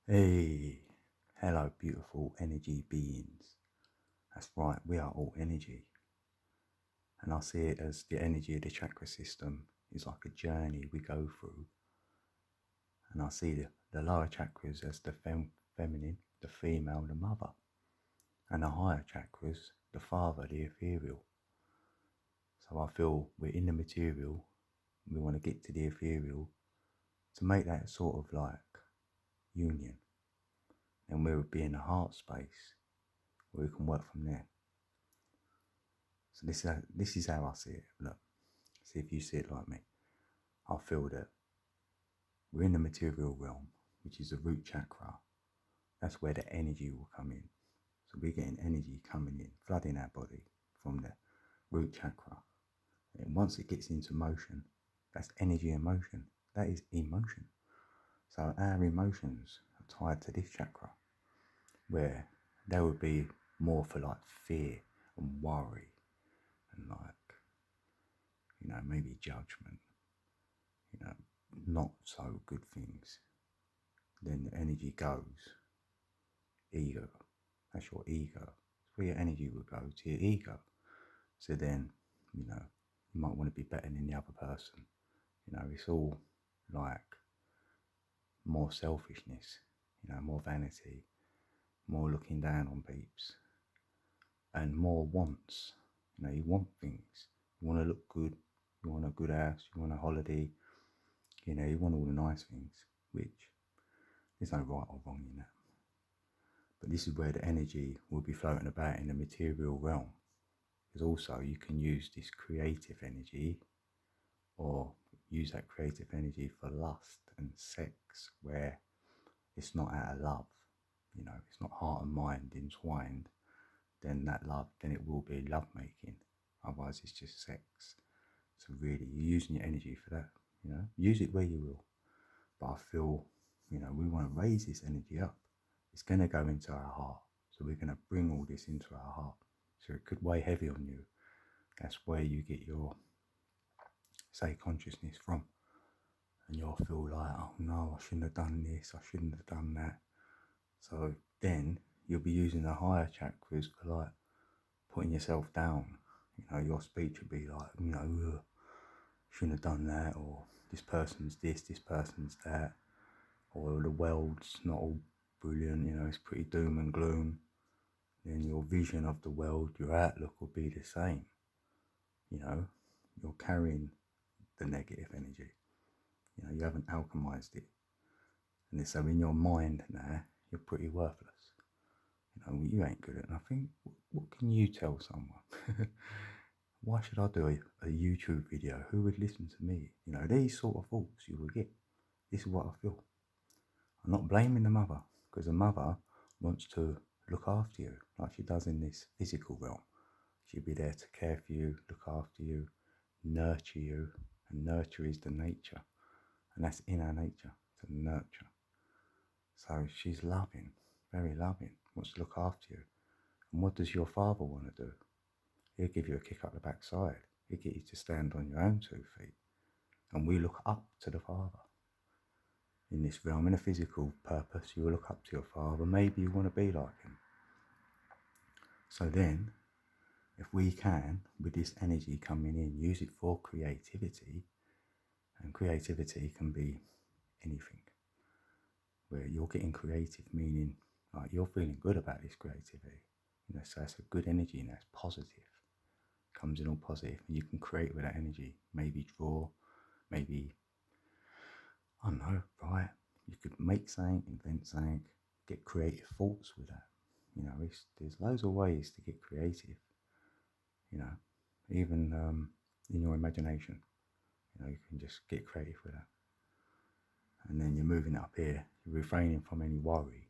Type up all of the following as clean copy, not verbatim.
Hey, hello, beautiful energy beings. That's right, we are all energy. And I see it as the energy of the chakra system is like a journey we go through. And I see the lower chakras as the feminine, the female, the mother. And the higher chakras, the father, the ethereal. So I feel we're in the material, we want to get to the ethereal to make that sort of like union. And we would be in the heart space where we can work from there. So this is how I see it. Look, see if you see it like me. I feel that we're in the material realm, which is the root chakra. That's where the energy will come in. So we're getting energy coming in, flooding our body from the root chakra. And once it gets into motion, that's energy in motion. That is emotion. So our emotions are tied to this chakra, where they would be more for like fear and worry and like, maybe judgment, not so good things. Then the energy goes, ego. That's your ego. That's where your energy will go, to your ego. So then, you might want to be better than the other person. It's all like more selfishness, more vanity, more looking down on peeps, and more wants. You want things. You want to look good. You want a good house. You want a holiday. You want all the nice things, which there's no right or wrong in that. But this is where the energy will be floating about in the material realm. Because also you can use this creative energy or use that creative energy for lust and sex where it's not out of love. It's not heart and mind entwined. Then that love, then it will be love making. Otherwise it's just sex. So really you're using your energy for that. Use it where you will. But I feel, we want to raise this energy up. It's going to go into our heart. So we're going to bring all this into our heart. So it could weigh heavy on you. That's where you get your, say, consciousness from. And you'll feel like, oh no, I shouldn't have done this, I shouldn't have done that. So then you'll be using the higher chakras for like putting yourself down. Your speech would be like, shouldn't have done that, or this person's this person's that, or the world's not all brilliant, it's pretty doom and gloom. Then your vision of the world, your outlook will be the same. You're carrying the negative energy. You haven't alchemized it. And so in your mind now, you're pretty worthless. You ain't good at nothing. What can you tell someone? Why should I do a YouTube video? Who would listen to me? These sort of thoughts you will get. This is what I feel. I'm not blaming the mother, because the mother wants to look after you like she does in this physical realm. She'll be there to care for you, look after you, nurture you, and nurture is the nature, and that's in our nature, to nurture. So she's loving, very loving, wants to look after you. And what does your father want to do? He'll give you a kick up the backside. He'll get you to stand on your own 2 feet. And we look up to the father. In this realm, in a physical purpose, you will look up to your father. Maybe you want to be like him. So then, if we can, with this energy coming in, use it for creativity, and creativity can be anything, where you're getting creative, meaning like you're feeling good about this creativity, so that's a good energy and that's positive, comes in all positive, and you can create with that energy, maybe draw, maybe, I don't know, write, you could make something, invent something, get creative thoughts with that, there's loads of ways to get creative, even in your imagination, you can just get creative with that. And then you're moving up here, you're refraining from any worry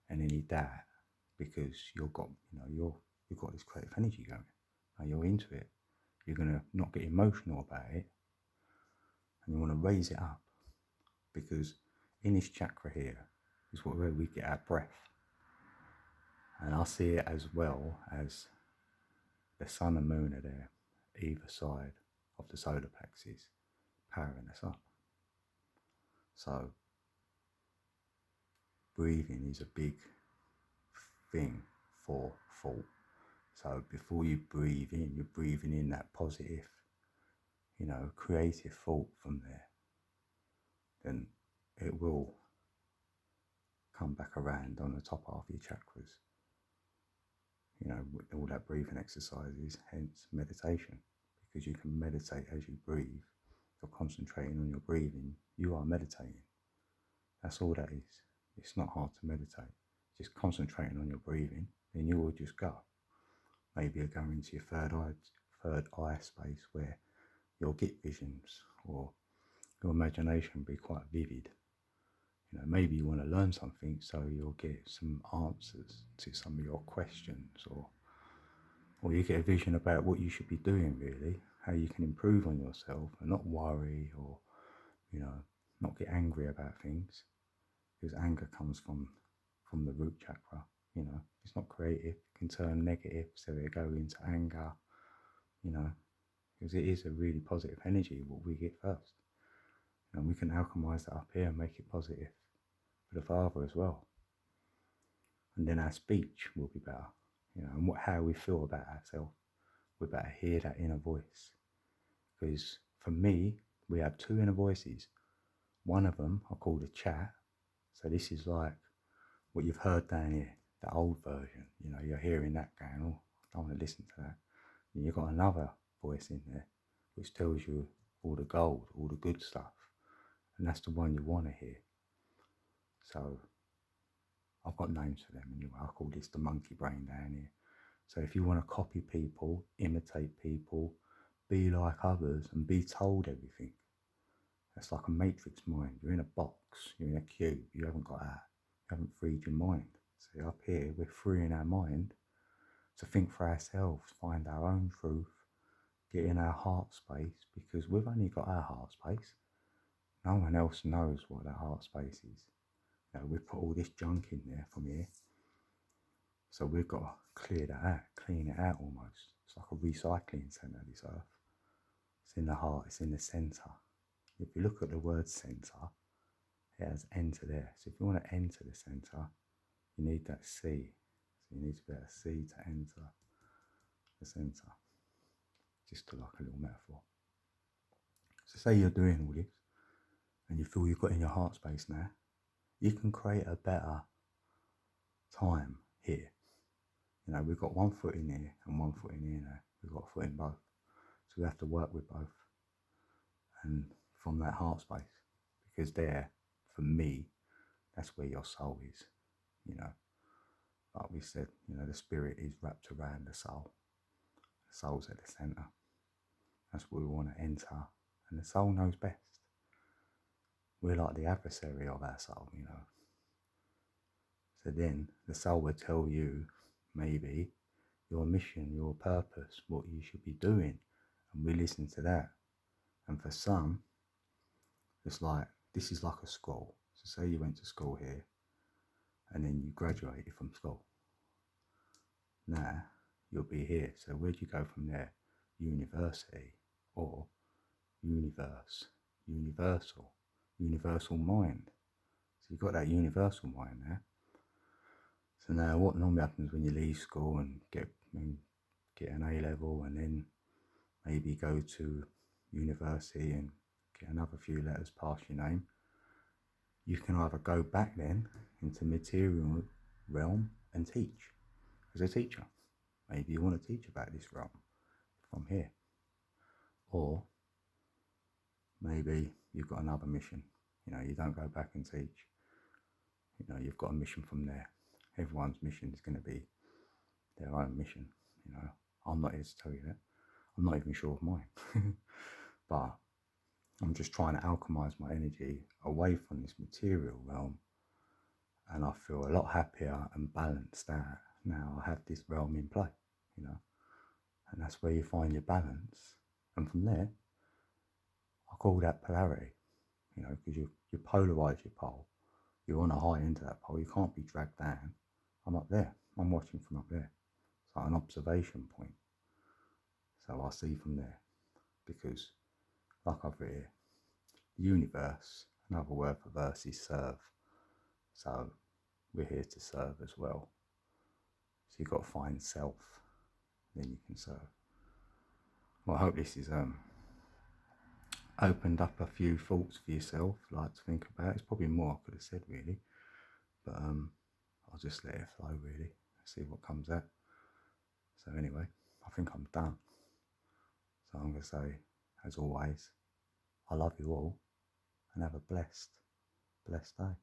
and any doubt, because you've got this creative energy going. And you're into it. You're gonna not get emotional about it, and you want to raise it up, because in this chakra here is where we get our breath. And I see it as well as the sun and moon are there, either side of the solar plexus, powering us up. So breathing is a big thing for thought. So before you breathe in, you're breathing in that positive, creative thought from there. Then it will come back around on the top half of your chakras. With all that breathing exercises, hence meditation, because you can meditate as you breathe. You're concentrating on your breathing, you are meditating. That's all that is. It's not hard to meditate. Just concentrating on your breathing, then you will just go. Maybe you're going into your third eye space where you'll get visions, or your imagination will be quite vivid. Maybe you want to learn something, so you'll get some answers to some of your questions, or you get a vision about what you should be doing, really, how you can improve on yourself and not worry, or not get angry about things, because anger comes from the root chakra. It's not creative. It can turn negative, so it go into anger, because it is a really positive energy what we get first. And we can alchemize that up here and make it positive for the Father as well. And then our speech will be better, and how we feel about ourselves. We better hear that inner voice. Because for me, we have two inner voices. One of them I call the chat. So this is like what you've heard down here, the old version. You're hearing that going, oh, I don't want to listen to that. And you've got another voice in there which tells you all the gold, all the good stuff. And that's the one you want to hear. So I've got names for them anyway. I call this the monkey brain down here. So if you want to copy people, imitate people, be like others and be told everything, that's like a matrix mind. You're in a box, you're in a cube, you haven't got out, you haven't freed your mind. See, up here, we're freeing our mind to think for ourselves, find our own truth, get in our heart space, because we've only got our heart space. No one else knows what that heart space is. We've put all this junk in there from here. So we've got to clear that out, clean it out almost. It's like a recycling centre, this earth. It's in the heart, it's in the centre. If you look at the word centre, it has enter there. So if you want to enter the centre, you need that C. So you need to be able to see to enter the centre. Just like a little metaphor. So say you're doing all this, and you feel you've got in your heart space now, you can create a better time here. We've got one foot in here and one foot in here now. We've got a foot in both. So we have to work with both. And from that heart space, because there, for me, that's where your soul is. Like we said, the spirit is wrapped around the soul. The soul's at the centre. That's where we want to enter. And the soul knows best. We're like the adversary of our soul, So then the soul will tell you maybe your mission, your purpose, what you should be doing. And we listen to that. And for some, it's like, this is like a scroll. So say you went to school here and then you graduated from school. Now you'll be here. So where do you go from there? University or universe, universal mind. So you've got that universal mind there. So now what normally happens when you leave school and get an A level and then maybe go to university and get another few letters past your name, you can either go back then into material realm and teach as a teacher. Maybe you want to teach about this realm from here. Or maybe you've got another mission. You don't go back and teach. You've got a mission from there. Everyone's mission is going to be their own mission. I'm not here to tell you that. I'm not even sure of mine. But I'm just trying to alchemize my energy away from this material realm. And I feel a lot happier and balanced out now I have this realm in play, And that's where you find your balance. And from there, I call that polarity, because you polarize your pole. You're on a high end of that pole. You can't be dragged down. I'm up there. I'm watching from up there. It's like an observation point. So I see from there. Because, like I've written here, universe, another word for verse is serve. So we're here to serve as well. So you've got to find self, then you can serve. Well, I hope this is opened up a few thoughts for yourself, like to think about. It's probably more I could have said really, but I'll just let it flow really, see what comes out. So anyway, I think I'm done. So I'm going to say, as always, I love you all and have a blessed day.